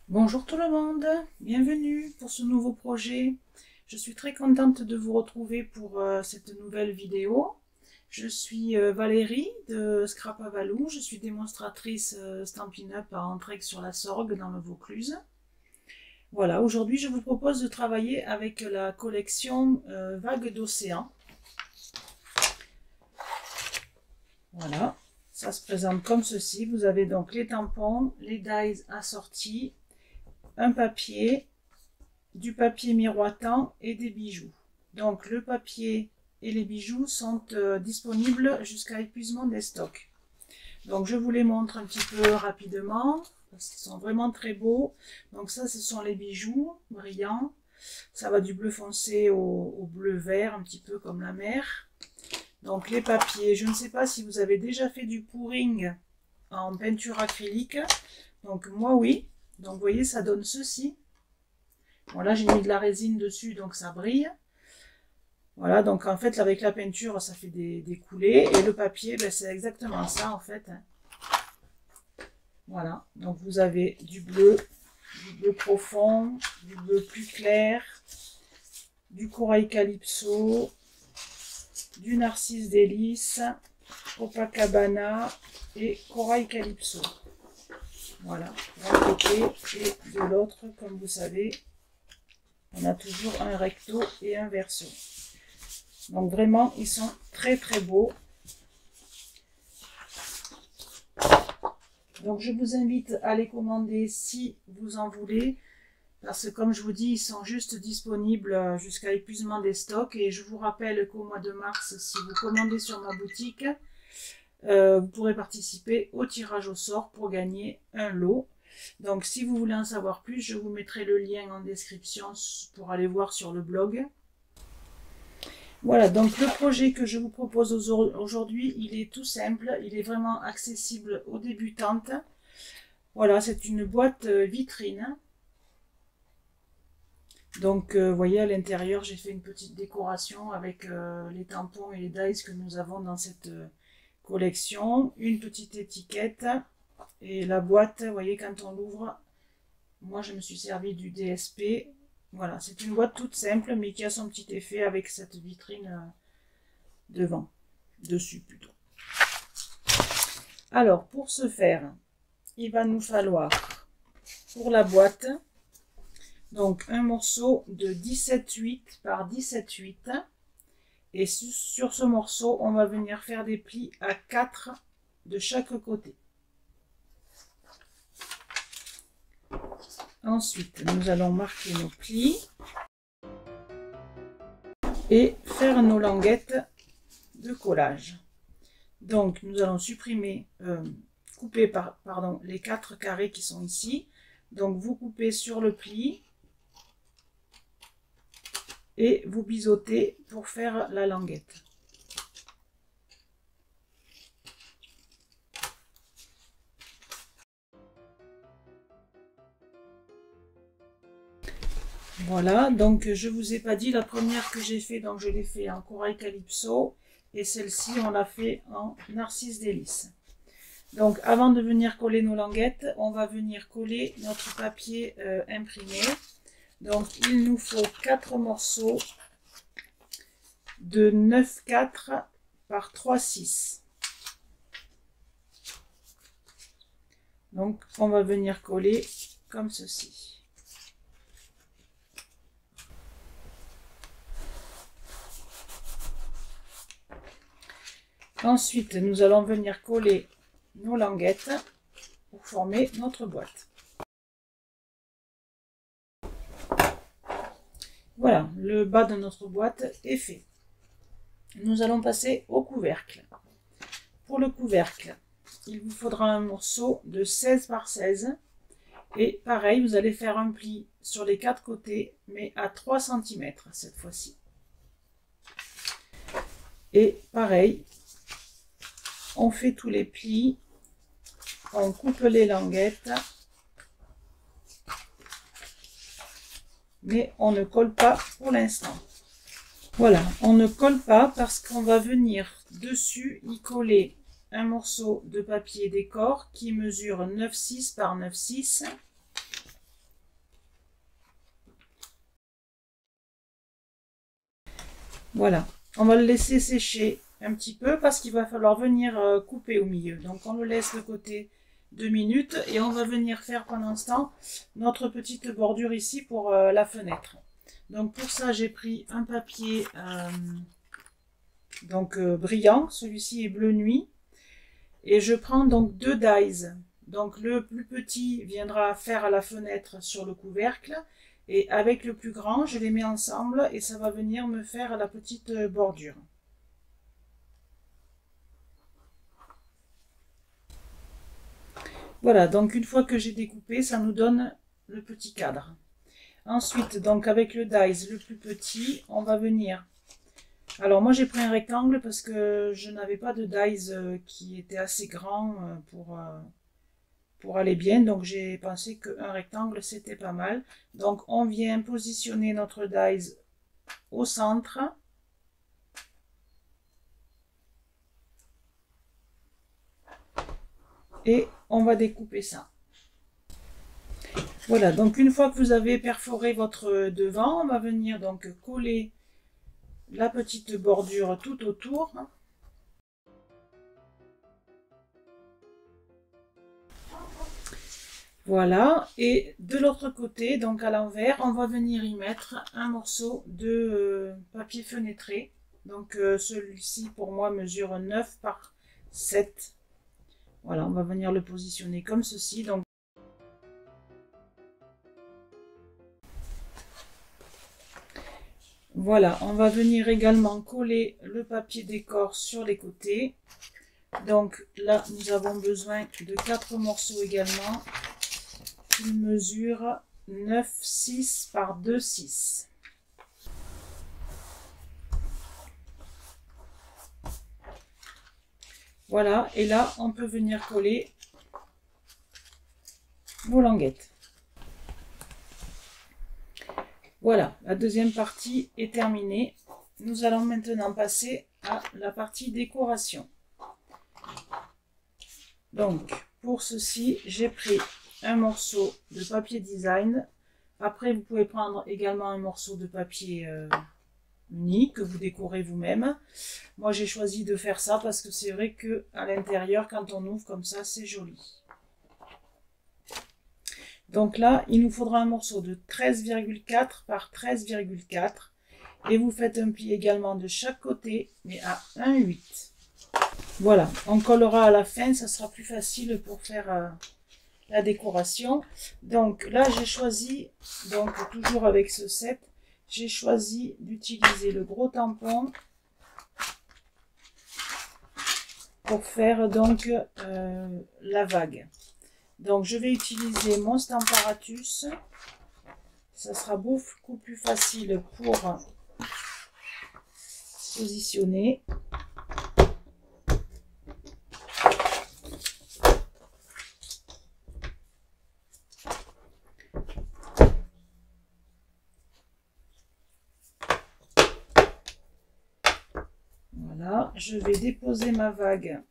Bonjour tout le monde, bienvenue pour ce nouveau projet. Je suis très contente de vous retrouver pour cette nouvelle vidéo. Je suis Valérie de Scrap à Valou, je suis démonstratrice Stampin' Up à Entraigues-sur-la-Sorgue dans le Vaucluse. Voilà, aujourd'hui je vous propose de travailler avec la collection Vagues d'Océan. Voilà, ça se présente comme ceci. Vous avez donc les tampons, les dies assortis, un papier, du papier miroitant et des bijoux. Donc le papier et les bijoux sont disponibles jusqu'à épuisement des stocks. Donc je vous les montre un petit peu rapidement parce qu'ils sont vraiment très beaux. Donc ça, ce sont les bijoux brillants. Ça va du bleu foncé au bleu vert, un petit peu comme la mer. Donc les papiers, je ne sais pas si vous avez déjà fait du pouring en peinture acrylique. Donc moi oui. Donc vous voyez, ça donne ceci. Bon, là j'ai mis de la résine dessus, donc ça brille. Voilà, donc en fait avec la peinture ça fait des coulées. Et le papier, ben, c'est exactement ça en fait. Voilà, donc vous avez du bleu profond, du bleu plus clair, du corail calypso, du narcisse délice, Copacabana et corail calypso. Voilà, d'un côté et de l'autre, comme vous savez, on a toujours un recto et un verso. Donc vraiment, ils sont très très beaux. Donc je vous invite à les commander si vous en voulez. Parce que comme je vous dis, ils sont juste disponibles jusqu'à épuisement des stocks. Et je vous rappelle qu'au mois de mars, si vous commandez sur ma boutique, vous pourrez participer au tirage au sort pour gagner un lot. Donc si vous voulez en savoir plus, je vous mettrai le lien en description pour aller voir sur le blog. Voilà, donc le projet que je vous propose aujourd'hui, il est tout simple, il est vraiment accessible aux débutantes. Voilà, c'est une boîte vitrine. Donc, vous voyez, à l'intérieur, j'ai fait une petite décoration avec les tampons et les dies que nous avons dans cette collection. Une petite étiquette et la boîte, vous voyez, quand on l'ouvre, moi je me suis servi du DSP. Voilà, c'est une boîte toute simple, mais qui a son petit effet avec cette vitrine devant, dessus plutôt. Alors, pour ce faire, il va nous falloir, pour la boîte, donc un morceau de 17,8 par 17,8. Et sur ce morceau, on va venir faire des plis à 4 de chaque côté. Ensuite, nous allons marquer nos plis et faire nos languettes de collage. Donc, nous allons supprimer, couper les 4 carrés qui sont ici. Donc, vous coupez sur le pli et vous biseautez pour faire la languette. Voilà, donc je vous ai pas dit, la première que j'ai fait, donc je l'ai fait en corail calypso et celle-ci on l'a fait en narcisse délice. Donc avant de venir coller nos languettes, on va venir coller notre papier imprimé. Donc il nous faut 4 morceaux de 9,4 par 3,6. Donc on va venir coller comme ceci. Ensuite, nous allons venir coller nos languettes pour former notre boîte. Voilà, le bas de notre boîte est fait. Nous allons passer au couvercle. Pour le couvercle, il vous faudra un morceau de 16 par 16. Et pareil, vous allez faire un pli sur les 4 côtés, mais à 3 cm cette fois-ci. Et pareil, on fait tous les plis, on coupe les languettes, mais on ne colle pas pour l'instant. Voilà, on ne colle pas parce qu'on va venir dessus y coller un morceau de papier décor qui mesure 9,6 par 9,6. Voilà, on va le laisser sécher un petit peu parce qu'il va falloir venir couper au milieu. Donc on le laisse de côté 2 minutes et on va venir faire pendant ce temps notre petite bordure ici pour la fenêtre. Donc pour ça j'ai pris un papier brillant, celui-ci est bleu nuit, et je prends donc 2 dies. Donc le plus petit viendra faire la fenêtre sur le couvercle, et avec le plus grand je les mets ensemble et ça va venir me faire la petite bordure. Voilà, donc une fois que j'ai découpé, ça nous donne le petit cadre. Ensuite, donc avec le dies le plus petit, on va venir... Alors moi j'ai pris un rectangle parce que je n'avais pas de dies qui était assez grand pour aller bien. Donc j'ai pensé qu'un rectangle c'était pas mal. Donc on vient positionner notre dies au centre. Et on va découper ça. Voilà, donc une fois que vous avez perforé votre devant, on va venir donc coller la petite bordure tout autour. Voilà, et de l'autre côté, donc à l'envers, on va venir y mettre un morceau de papier fenêtré. Donc celui-ci pour moi mesure 9 par 7. Voilà, on va venir le positionner comme ceci. Donc voilà, on va venir également coller le papier décor sur les côtés. Donc là, nous avons besoin de 4 morceaux également. Ils mesurent 9,6 par 2,6. Voilà, et là, on peut venir coller nos languettes. Voilà, la deuxième partie est terminée. Nous allons maintenant passer à la partie décoration. Donc, pour ceci, j'ai pris un morceau de papier design. Après, vous pouvez prendre également un morceau de papier uni que vous décorez vous-même. Moi, j'ai choisi de faire ça parce que c'est vrai que à l'intérieur, quand on ouvre comme ça, c'est joli. Donc là, il nous faudra un morceau de 13,4 par 13,4 et vous faites un pli également de chaque côté, mais à 1,8. Voilà, on collera à la fin, ça sera plus facile pour faire la décoration. Donc là, j'ai choisi, donc toujours avec ce set, j'ai choisi d'utiliser le gros tampon pour faire donc la vague. Donc je vais utiliser mon Stamparatus, ça sera beaucoup plus facile pour positionner. Voilà, je vais déposer ma vague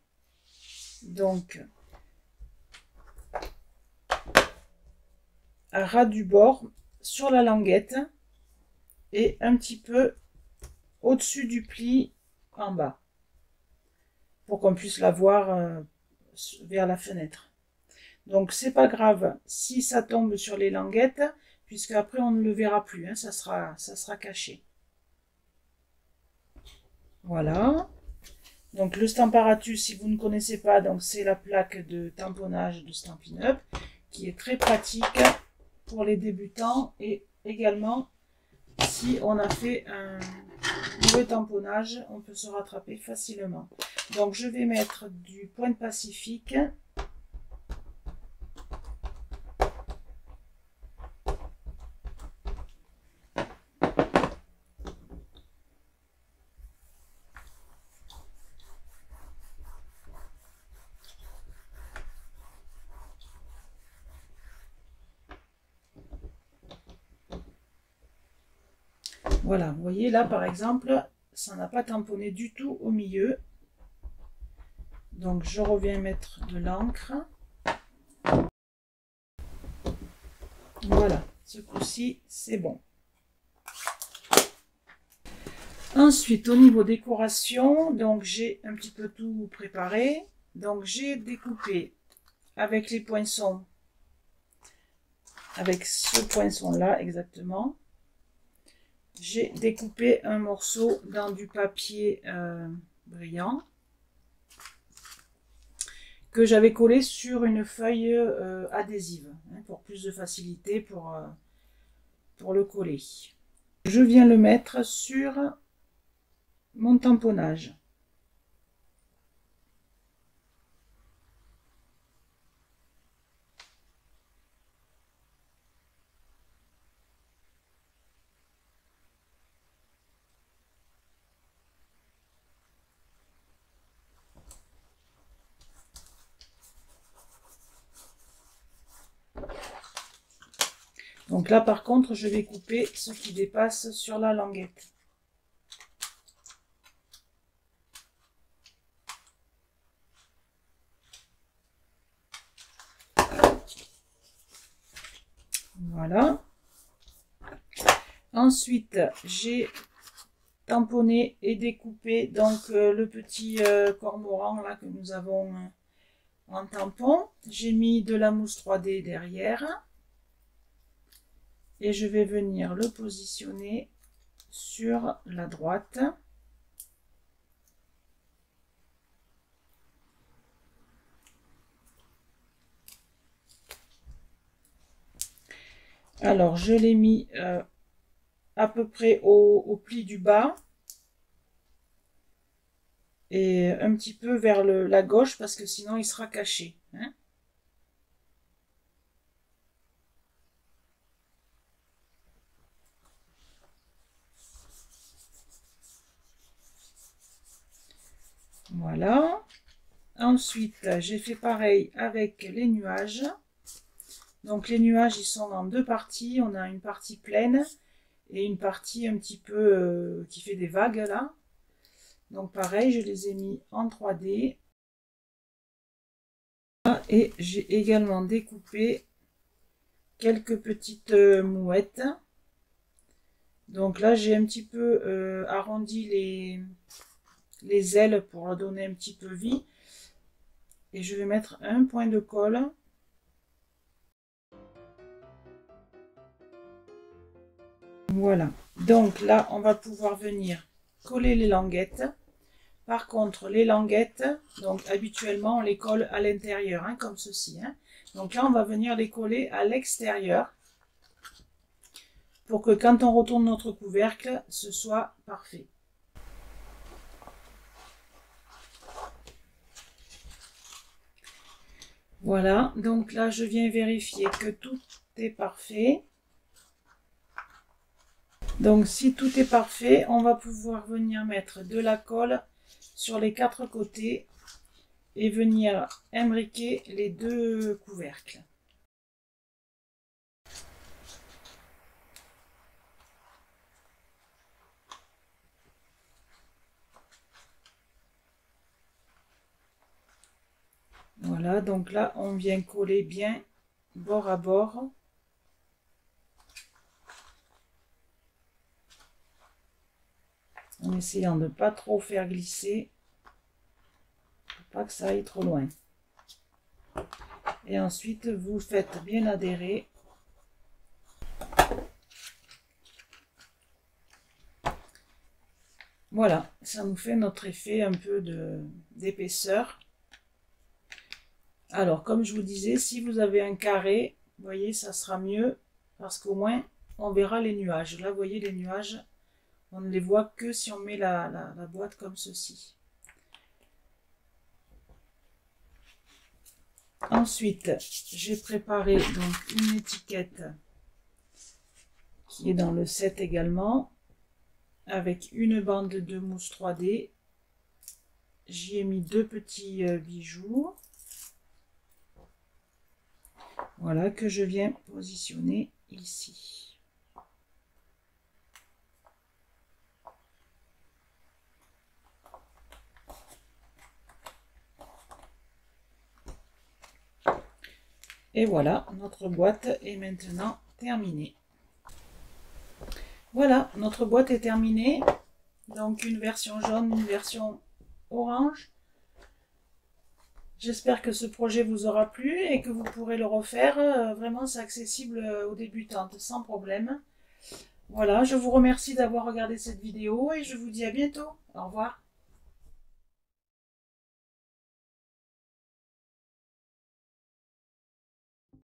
donc à ras du bord sur la languette et un petit peu au-dessus du pli en bas pour qu'on puisse la voir vers la fenêtre. Donc c'est pas grave si ça tombe sur les languettes puisque après on ne le verra plus, hein, ça sera caché. Voilà. Donc le Stamparatus, si vous ne connaissez pas, donc c'est la plaque de tamponnage de Stampin' Up qui est très pratique pour les débutants et également si on a fait un mauvais tamponnage, on peut se rattraper facilement. Donc je vais mettre du Pointe Pacifique. Voilà, vous voyez là par exemple, ça n'a pas tamponné du tout au milieu. Donc je reviens mettre de l'encre. Voilà, ce coup-ci c'est bon. Ensuite, au niveau décoration, donc j'ai un petit peu tout préparé. Donc j'ai découpé avec les poinçons, avec ce poinçon là exactement. J'ai découpé un morceau dans du papier brillant que j'avais collé sur une feuille adhésive hein, pour plus de facilité pour le coller. Je viens le mettre sur mon tamponnage. Donc là par contre je vais couper ce qui dépasse sur la languette. Voilà. Ensuite j'ai tamponné et découpé donc le petit cormoran là que nous avons en tampon. J'ai mis de la mousse 3D derrière. Et je vais venir le positionner sur la droite. Alors, je l'ai mis à peu près au pli du bas. Et un petit peu vers la gauche parce que sinon il sera caché. Hein. Voilà. Ensuite, j'ai fait pareil avec les nuages. Donc les nuages, ils sont en deux parties. On a une partie pleine et une partie un petit peu qui fait des vagues là. Donc pareil, je les ai mis en 3D. Et j'ai également découpé quelques petites mouettes. Donc là, j'ai un petit peu arrondi les ailes pour leur donner un petit peu vie. Et je vais mettre un point de colle. Voilà. Donc là, on va pouvoir venir coller les languettes. Par contre, les languettes, donc habituellement, on les colle à l'intérieur, hein, comme ceci. Hein. Donc là, on va venir les coller à l'extérieur pour que quand on retourne notre couvercle, ce soit parfait. Voilà, donc là, je viens vérifier que tout est parfait. Donc, si tout est parfait, on va pouvoir venir mettre de la colle sur les quatre côtés et venir imbriquer les deux couvercles. Voilà, donc là, on vient coller bien bord à bord. En essayant de ne pas trop faire glisser, pour pas que ça aille trop loin. Et ensuite, vous faites bien adhérer. Voilà, ça nous fait notre effet un peu d'épaisseur. Alors, comme je vous disais, si vous avez un carré, vous voyez, ça sera mieux parce qu'au moins, on verra les nuages. Là, vous voyez, les nuages, on ne les voit que si on met la boîte comme ceci. Ensuite, j'ai préparé donc une étiquette qui est dans le set également, avec une bande de mousse 3D. J'y ai mis deux petits bijoux. Voilà, que je viens positionner ici. Et voilà, notre boîte est maintenant terminée. Voilà, notre boîte est terminée. Donc une version jaune, une version orange. J'espère que ce projet vous aura plu et que vous pourrez le refaire. Vraiment, c'est accessible aux débutantes sans problème. Voilà, je vous remercie d'avoir regardé cette vidéo et je vous dis à bientôt. Au revoir.